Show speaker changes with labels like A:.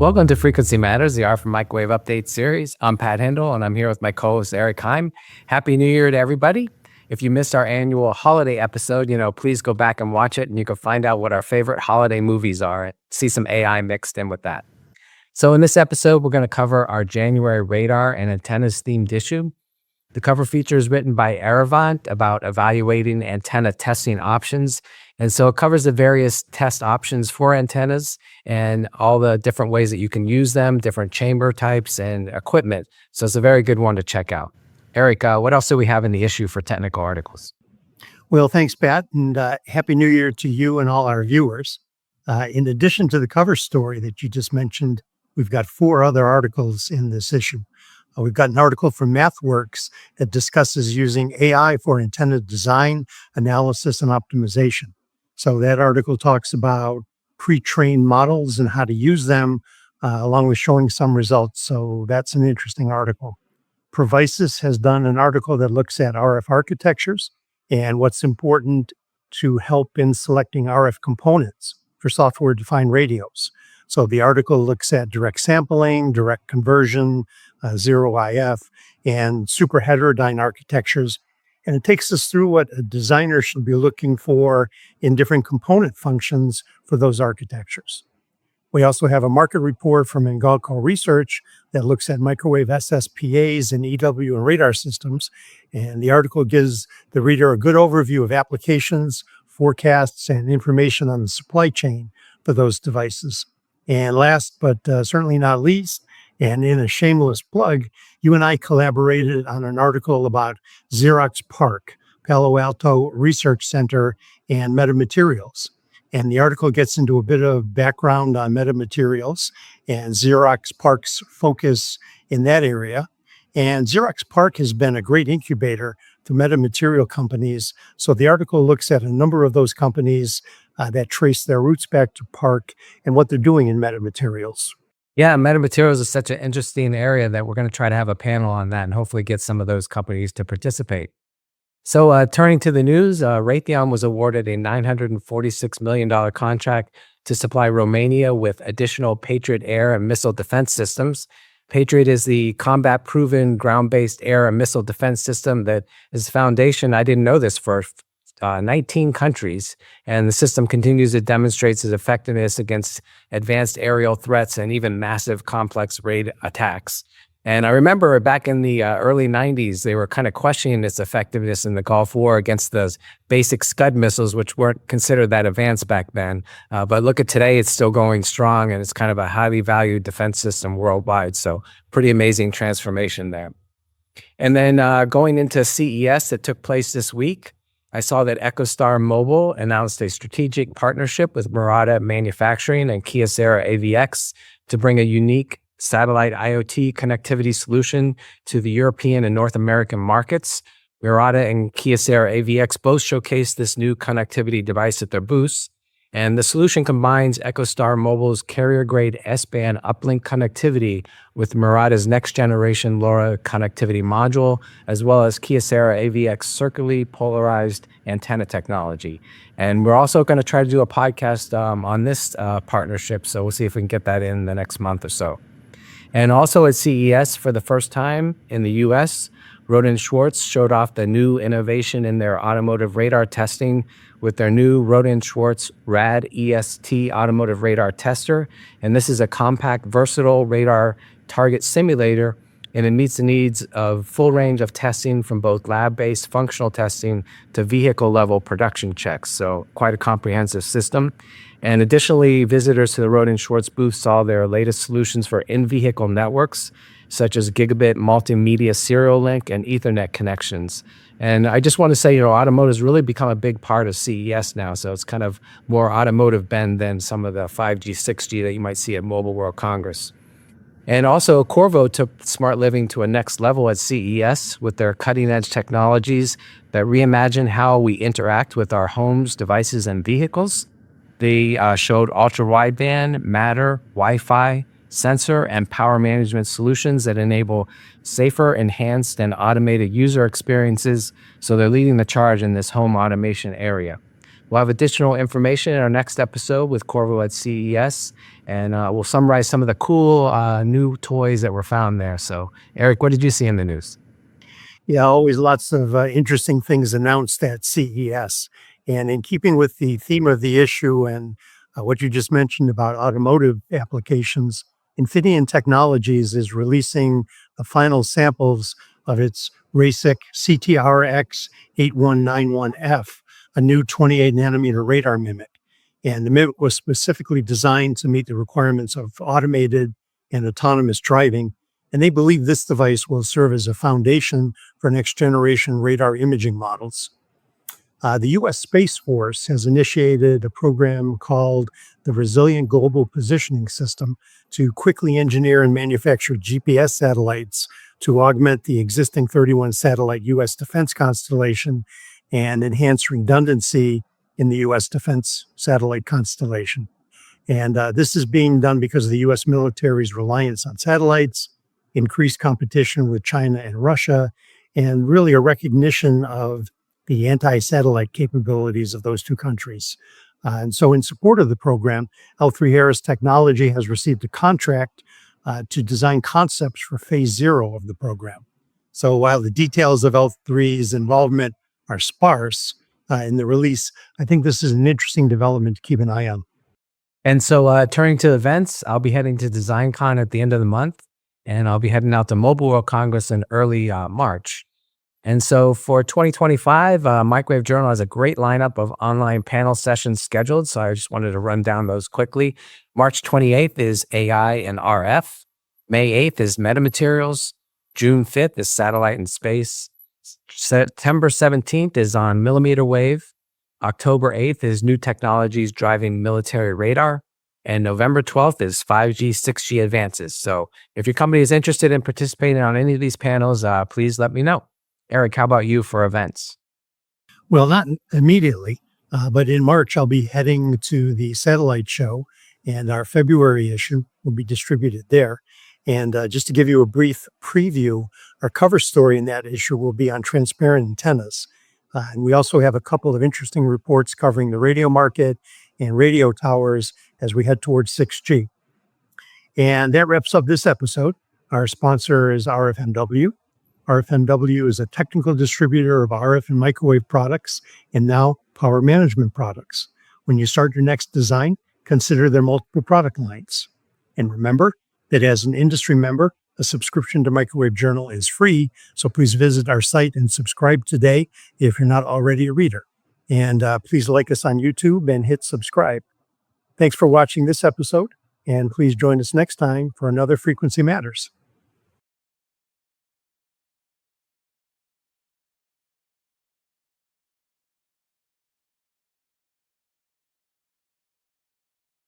A: Welcome to Frequency Matters, the RF Microwave Update series. I'm Pat Hindle, and I'm here with my co-host Eric Heim. Happy New Year to everybody. If you missed our annual holiday episode, please go back and watch it, and you can find out what our favorite holiday movies are and see some AI mixed in with that. So in this episode, we're going to cover our January radar and antennas themed issue. The cover feature is written by Aravant about evaluating antenna testing options. And so it covers the various test options for antennas and all the different ways that you can use them, different chamber types and equipment. So it's a very good one to check out. Eric, what else do we have in the issue for technical articles?
B: Well, thanks, Pat, and Happy New Year to you and all our viewers. In addition to the cover story that you just mentioned, we've got 4 other articles in this issue. We've got an article from MathWorks that discusses using AI for antenna design, analysis, and optimization. So that article talks about pre-trained models and how to use them, along with showing some results. So that's an interesting article. Provisis has done an article that looks at RF architectures and what's important to help in selecting RF components for software-defined radios. So the article looks at direct sampling, direct conversion, zero IF, and super heterodyne architectures. And it takes us through what a designer should be looking for in different component functions for those architectures. We also have a market report from Ingalco Research that looks at microwave SSPAs and EW and radar systems. And the article gives the reader a good overview of applications, forecasts, and information on the supply chain for those devices. And last, but certainly not least, and in a shameless plug, you and I collaborated on an article about Xerox PARC, Palo Alto Research Center, and metamaterials. And the article gets into a bit of background on metamaterials and Xerox PARC's focus in that area. And Xerox PARC has been a great incubator for metamaterial companies. So the article looks at a number of those companies that trace their roots back to PARC and what they're doing in metamaterials.
A: Yeah, metamaterials is such an interesting area that we're going to try to have a panel on that and hopefully get some of those companies to participate. So turning to the news, Raytheon was awarded a $946 million contract to supply Romania with additional Patriot air and missile defense systems. Patriot is the combat-proven ground-based air and missile defense system that is foundation, I didn't know this, for 19 countries, and the system continues to demonstrate its effectiveness against advanced aerial threats and even massive complex raid attacks. And I remember back in the early 90s, they were kind of questioning its effectiveness in the Gulf War against those basic Scud missiles, which weren't considered that advanced back then. But look at today, it's still going strong, and it's kind of a highly valued defense system worldwide. So pretty amazing transformation there. And then going into CES that took place this week, I saw that EchoStar Mobile announced a strategic partnership with Murata Manufacturing and Kyocera AVX to bring a unique satellite IoT connectivity solution to the European and North American markets. Murata and Kyocera AVX both showcased this new connectivity device at their booths. And the solution combines EchoStar Mobile's carrier-grade S-band uplink connectivity with Murata's next-generation LoRa connectivity module, as well as Kyocera AVX circularly polarized antenna technology. And we're also going to try to do a podcast on this partnership, so we'll see if we can get that in the next month or so. And also at CES, for the first time in the U.S., Rohde & Schwarz showed off the new innovation in their automotive radar testing with their new Rohde & Schwarz RAD EST automotive radar tester. And this is a compact, versatile radar target simulator, and it meets the needs of full range of testing from both lab-based functional testing to vehicle-level production checks. So quite a comprehensive system. And additionally, visitors to the Rohde & Schwarz booth saw their latest solutions for in-vehicle networks, such as gigabit multimedia serial link and Ethernet connections. And I just want to say, automotive has really become a big part of CES now. So it's kind of more automotive bend than some of the 5G, 6G that you might see at Mobile World Congress. And also, Qorvo took smart living to a next level at CES with their cutting-edge technologies that reimagine how we interact with our homes, devices, and vehicles. They showed ultra-wideband, Matter, Wi-Fi, sensor, and power management solutions that enable safer, enhanced, and automated user experiences. So they're leading the charge in this home automation area. We'll have additional information in our next episode with Corvo at CES, and we'll summarize some of the cool new toys that were found there. So, Eric, what did you see in the news?
B: Yeah, always lots of interesting things announced at CES. And in keeping with the theme of the issue and what you just mentioned about automotive applications, Infineon Technologies is releasing the final samples of its RASIC CTRX 8191F, a new 28 nanometer radar MMIC. And the MMIC was specifically designed to meet the requirements of automated and autonomous driving. And they believe this device will serve as a foundation for next generation radar imaging models. The U.S. Space Force has initiated a program called the Resilient Global Positioning System to quickly engineer and manufacture GPS satellites to augment the existing 31 satellite U.S. defense constellation and enhance redundancy in the U.S. defense satellite constellation. And this is being done because of the U.S. military's reliance on satellites, increased competition with China and Russia, and really a recognition of the anti-satellite capabilities of those two countries. And so in support of the program, L3Harris Technology has received a contract to design concepts for phase 0 of the program. So while the details of L3's involvement are sparse in the release, I think this is an interesting development to keep an eye on.
A: And so turning to events, I'll be heading to DesignCon at the end of the month, and I'll be heading out to Mobile World Congress in early March. And so for 2025, Microwave Journal has a great lineup of online panel sessions scheduled. So I just wanted to run down those quickly. March 28th is AI and RF. May 8th is Metamaterials. June 5th is Satellite and Space. September 17th is on millimeter wave. October 8th is New Technologies Driving Military Radar. And November 12th is 5G, 6G advances. So if your company is interested in participating on any of these panels, please let me know. Eric, how about you for events?
B: Well, not immediately, but in March, I'll be heading to the Satellite Show, and our February issue will be distributed there. And just to give you a brief preview, our cover story in that issue will be on transparent antennas. And we also have a couple of interesting reports covering the radio market and radio towers as we head towards 6G. And that wraps up this episode. Our sponsor is RFMW. RFMW is a technical distributor of RF and microwave products and now power management products. When you start your next design, consider their multiple product lines. And remember that as an industry member, a subscription to Microwave Journal is free, so please visit our site and subscribe today if you're not already a reader. And please like us on YouTube and hit subscribe. Thanks for watching this episode, and please join us next time for another Frequency Matters.